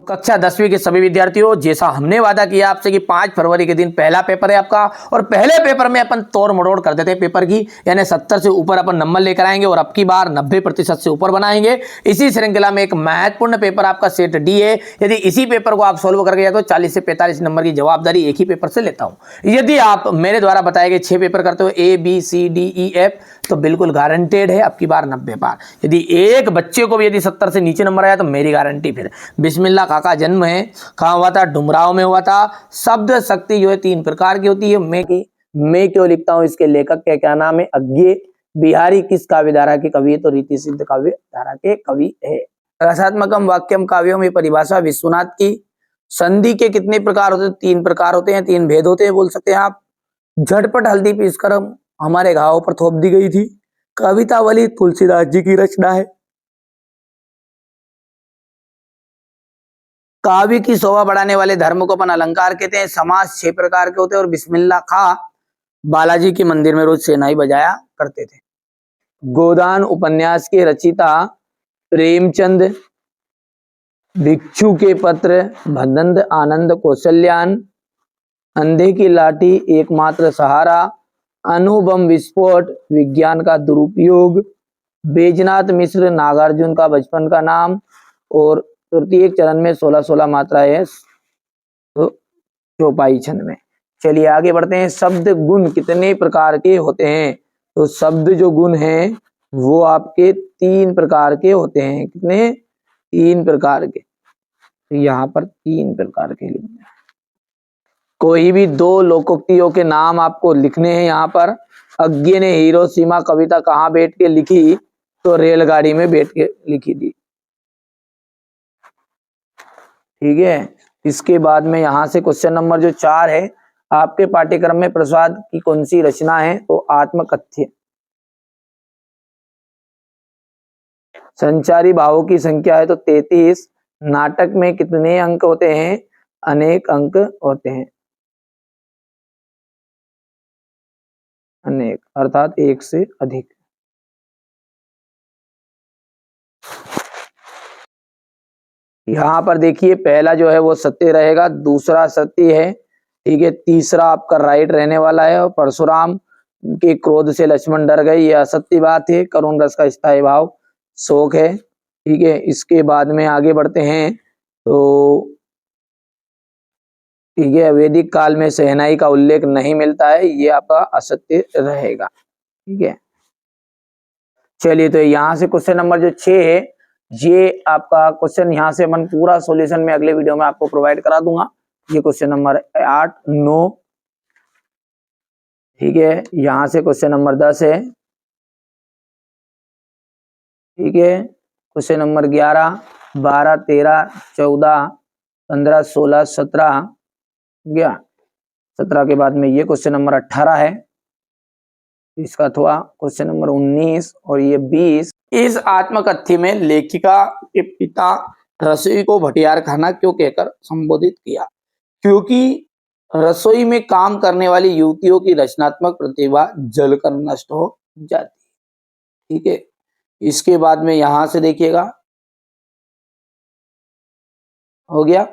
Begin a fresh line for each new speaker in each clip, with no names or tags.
कक्षा 10वीं के सभी विद्यार्थियों, जैसा हमने वादा किया आपसे कि 5 फरवरी के दिन पहला पेपर है आपका, और पहले पेपर में अपन तोड़ मरोड़ कर देते हैं पेपर की, यानी 70 से ऊपर अपन नंबर लेकर आएंगे और अब की बार 90% से ऊपर बनाएंगे। इसी श्रृंखला में एक महत्वपूर्ण पेपर आपका सेट डी है। यदि इसी पेपर को आप सोल्व करके जाए तो 40 से 45 नंबर की जवाबदारी एक ही पेपर से लेता हूं। यदि आप मेरे द्वारा बताए गए 6 पेपर करते हो ABCDEF तो बिल्कुल गारंटेड है अब की बार 90 पार। यदि एक बच्चे को भी यदि 70 से नीचे नंबर आया तो मेरी गारंटी फिर बिस्मिल्लाह खा का जन्म है, कहाँ हुआ था? डुमराव में हुआ था। शब्द शक्ति जो है 3 प्रकार की होती है। मैं क्यों लिखता हूं, इसके लेखक के क्या नाम है? अज्ञे बिहारी किस काव्य धारा के कवि है? तो रीति सिद्ध काव्य धारा के कवि है। रसात्मकम वाक्यम काव्यों में परिभाषा विश्वनाथ की। संधि के कितने प्रकार होते हैं? 3 प्रकार होते हैं, 3 भेद होते हैं बोल सकते हैं आप। झटपट हल्दी पीसकर हमारे घावों पर थोप दी गई थी। कवितावली तुलसीदास जी की रचना है। काव्य की शोभा बढ़ाने वाले धर्म को अपन अलंकार कहते हैं। समास 6 प्रकार के होते हैं और बिस्मिल्लाह खा बालाजी के मंदिर में रोज शहनाई बजाया करते थे। गोदान उपन्यास के रचयिता प्रेमचंद, भिक्षु के पत्र, भदंत आनंद कौशल्यान, अंधे की लाठी एकमात्र सहारा, अणुबम विस्फोट, विज्ञान का दुरुपयोग, बैजनाथ मिश्र, नागार्जुन का बचपन का नाम, और तृतीय चरण में 16-16 मात्राएं है तो चौपाई छंद में। चलिए आगे बढ़ते हैं। शब्द गुण कितने प्रकार के होते हैं? तो शब्द जो गुण हैं वो आपके 3 प्रकार के होते हैं। कितने? 3 प्रकार के। तो यहाँ पर 3 प्रकार के लिखने हैं। कोई भी 2 लोकोक्तियों के नाम आपको लिखने हैं। यहाँ पर अज्ञे ने हिरोशिमा कविता कहाँ बैठ के लिखी? तो रेलगाड़ी में बैठ के लिखी थी। ठीक है। इसके बाद में यहाँ से क्वेश्चन नंबर जो 4 है, आपके पाठ्यक्रम में प्रसाद की कौन सी रचना है? तो आत्मकथ्य। संचारी भावों की संख्या है तो 33। नाटक में कितने अंक होते हैं? अनेक अंक होते हैं। अनेक अर्थात 1 से अधिक। यहाँ पर देखिए पहला जो है वो सत्य रहेगा, दूसरा सत्य है। ठीक है। तीसरा आपका राइट रहने वाला है। और परशुराम के क्रोध से लक्ष्मण डर गए, ये असत्य बात है। करुण रस का स्थायी भाव शोक है। ठीक है। इसके बाद में आगे बढ़ते हैं तो ठीक है, वैदिक काल में शहनाई का उल्लेख नहीं मिलता है, ये आपका असत्य रहेगा। ठीक है। चलिए तो यहाँ से क्वेश्चन नंबर जो 6 है, ये आपका क्वेश्चन यहाँ से मैं पूरा सॉल्यूशन में अगले वीडियो में आपको प्रोवाइड करा दूंगा। ये क्वेश्चन नंबर 8, 9। ठीक है। यहाँ से क्वेश्चन नंबर 10 है। ठीक है। क्वेश्चन नंबर 11, 12, 13, 14, 15, 16, 17 गया। 17 के बाद में ये क्वेश्चन नंबर 18 है। इसका थोड़ा क्वेश्चन नंबर 19 और ये 20। इस आत्मकथ्य में लेखिका के पिता रसोई को भटियार खाना क्यों कहकर संबोधित किया? क्योंकि रसोई में काम करने वाली युवतियों की रचनात्मक प्रतिभा जलकर नष्ट हो जाती। ठीक है। इसके बाद में यहां से देखिएगा, हो गया।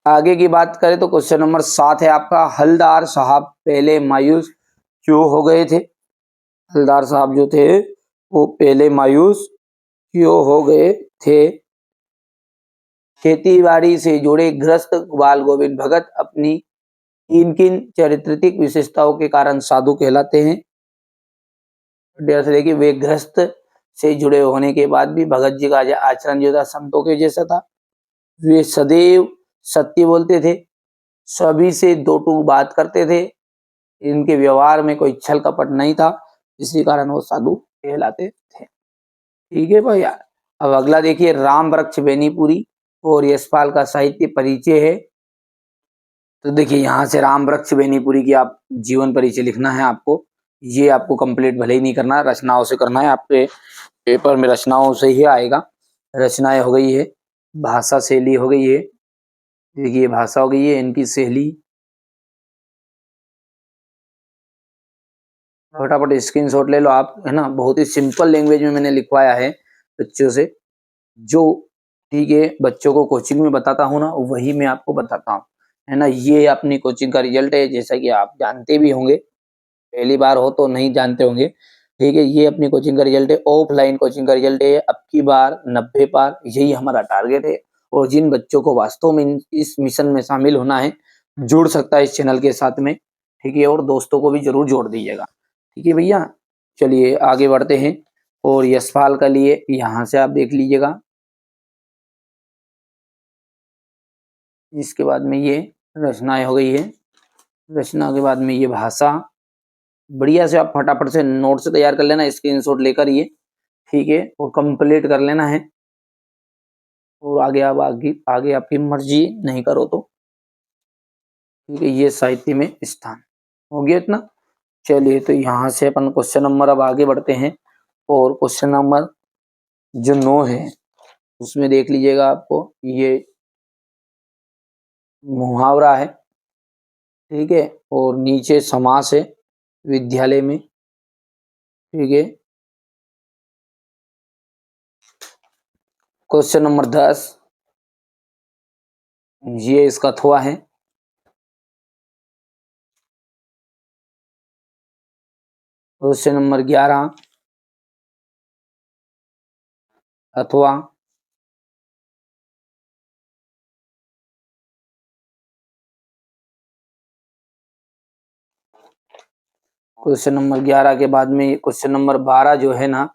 आगे की बात करें तो क्वेश्चन नंबर 7 है आपका, हलदार साहब पहले मायूस क्यों हो गए थे? हलदार साहब जो थे वो पहले मायूस क्यों हो गए थे? खेतीबाड़ी से जुड़े गृहस्थ बाल गोविंद भगत अपनी किन किन चारित्रिक विशेषताओं के कारण साधु कहलाते हैं? देखिए वे गृहस्थ से जुड़े होने के बाद भी भगत जी का आचरण जो था संतों के जैसा था। वे सदैव सत्य बोलते थे, सभी से 2 टूक बात करते थे, इनके व्यवहार में कोई छल कपट नहीं था, इसी कारण वो साधु कहलाते थे। ठीक है भाई। अब अगला देखिए, राम वृक्ष बेनीपुरी और यशपाल का साहित्य परिचय है। तो देखिए यहाँ से राम वृक्ष बेनीपुरी की आप जीवन परिचय लिखना है आपको। ये आपको कंप्लीट भले ही नहीं करना है, रचनाओं से करना है। आपके पेपर में रचनाओं से ही आएगा। रचनाएं हो गई है, भाषा शैली हो गई है। देखिए भाषा हो गई है, इनकी शैली। फटाफट स्क्रीनशॉट ले लो आप, है ना। बहुत ही सिंपल लैंग्वेज में मैंने लिखवाया है बच्चों से, जो ठीक है, बच्चों को कोचिंग में बताता हूँ ना, वही मैं आपको बताता हूँ, है ना। ये अपनी कोचिंग का रिजल्ट है, जैसा कि आप जानते भी होंगे, पहली बार हो तो नहीं जानते होंगे। ठीक है, ये अपनी कोचिंग का रिजल्ट है, ऑफलाइन कोचिंग का रिजल्ट है। अब की बार 90 पार, यही हमारा टारगेट है। और जिन बच्चों को वास्तव में इस मिशन में शामिल होना है, जुड़ सकता है इस चैनल के साथ में। ठीक है, और दोस्तों को भी जरूर जोड़ दीजिएगा। ठीक है भैया, चलिए आगे बढ़ते हैं। और यशपाल का लिए यहाँ से आप देख लीजिएगा। इसके बाद में ये रचनाएं हो गई है। रचना के बाद में ये भाषा। बढ़िया से आप फटाफट से नोट से तैयार कर लेना, स्क्रीनशॉट लेकर ये। ठीक है, और कंप्लीट कर लेना है। और आगे आप आगे आपकी मर्जी, नहीं करो तो। ठीक है, ये साहित्य में स्थान हो गया इतना। चलिए, तो यहाँ से अपन क्वेश्चन नंबर अब आगे बढ़ते हैं। और क्वेश्चन नंबर जो 9 है, उसमें देख लीजिएगा, आपको ये मुहावरा है। ठीक है, और नीचे समास है विद्यालय में। ठीक है, क्वेश्चन नंबर 10 ये इसका थोआ है। क्वेश्चन नंबर 11 अथवा। क्वेश्चन नंबर 11 के बाद में क्वेश्चन नंबर 12 जो है ना,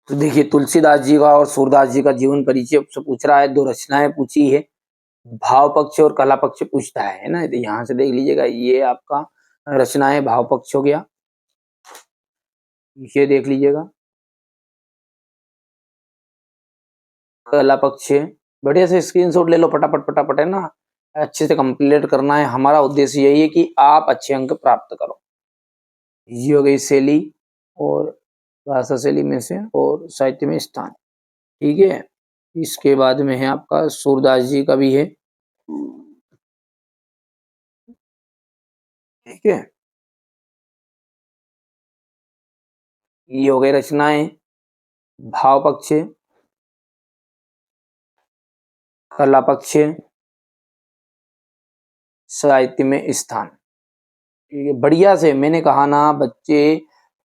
तो देखिए तुलसीदास जी का और सूरदास जी का जीवन परिचय से पूछ रहा है। 2 रचनाएं पूछी है, भाव पक्ष और कला पक्ष पूछता है ना। तो यहाँ से देख लीजिएगा, ये आपका रचनाएं भाव पक्ष हो गया, ये देख लीजिएगा। कला पक्ष है, बढ़िया से स्क्रीनशॉट ले लो फटाफट फटाफट, है ना। अच्छे से कंप्लीट करना है, हमारा उद्देश्य यही है कि आप अच्छे अंक प्राप्त करो। ये हो गई शैली, और भाषा शैली में से, और साहित्य में स्थान। ठीक है, इसके बाद में है आपका सूरदास जी का भी है। ठीक है, ये हो गई रचनाएं, भाव पक्ष, कला पक्ष, साहित्य में स्थान। ठीक है, बढ़िया से मैंने कहा ना, बच्चे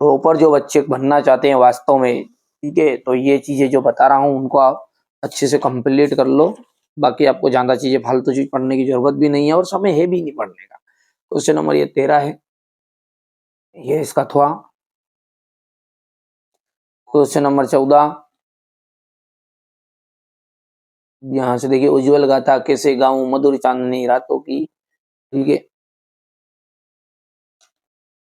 प्रॉपर जो बच्चे बनना चाहते हैं वास्तव में, ठीक है, तो ये चीजें जो बता रहा हूँ उनको आप अच्छे से कंप्लीट कर लो। बाकी आपको ज्यादा चीजें फालतू चीज पढ़ने की जरूरत भी नहीं है, और समय है भी नहीं पढ़ने का। क्वेश्चन नंबर ये 13 है, ये इसका थोड़ा। क्वेश्चन नंबर 14, यहाँ से देखिए, उज्जवल गाथा कैसे गाऊं मधुर चांदनी रातों की। ठीक है,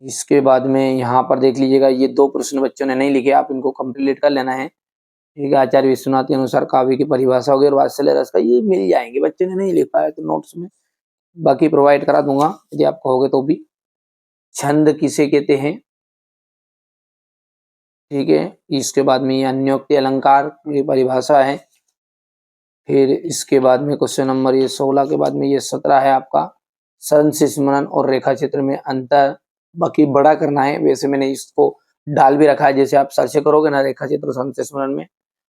इसके बाद में यहाँ पर देख लीजिएगा, ये 2 प्रश्न बच्चों ने नहीं लिखे, आप इनको कंप्लीट कर लेना है। ठीक है, आचार्य विश्वनाथ के अनुसार काव्य की परिभाषा होगी, और वात्सल्य रस का ये मिल जाएंगे। बच्चे ने नहीं लिख पाया तो नोट्स में बाकी प्रोवाइड करा दूंगा, यदि आप कहोगे तो भी। छंद किसे कहते हैं। ठीक है, इसके बाद में ये अन्योक्ति अलंकार की परिभाषा है। फिर इसके बाद में क्वेश्चन नंबर ये 16 के बाद में ये 17 है आपका, संत स्मरण और रेखा चित्र में अंतर। बाकी बड़ा करना है, वैसे मैंने इसको डाल भी रखा है, जैसे आप सर्च करोगे ना रेखा चित्र संत स्मरण में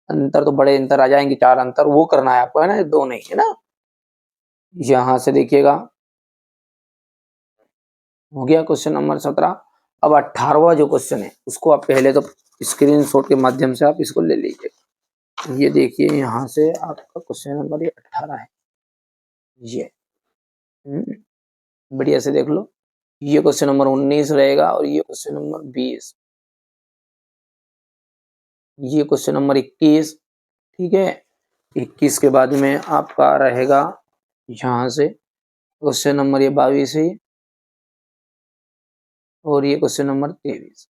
अंतर, तो बड़े अंतर आ जाएंगे, 4 अंतर, वो करना है आपको, है ना, 2 नहीं, है ना। यहाँ से देखिएगा, हो गया क्वेश्चन नंबर 17। अब 18वां जो क्वेश्चन है, उसको आप पहले तो स्क्रीनशॉट के माध्यम से आप इसको ले लीजिए। ये देखिए, यहाँ से आपका क्वेश्चन नंबर ये 18 है। ये बढ़िया से देख लो, ये क्वेश्चन नंबर 19 रहेगा, और ये क्वेश्चन नंबर 20, ये क्वेश्चन नंबर 21। ठीक है, 21 के बाद में आपका रहेगा यहाँ से क्वेश्चन नंबर ये 22 है, और ये क्वेश्चन नंबर 23।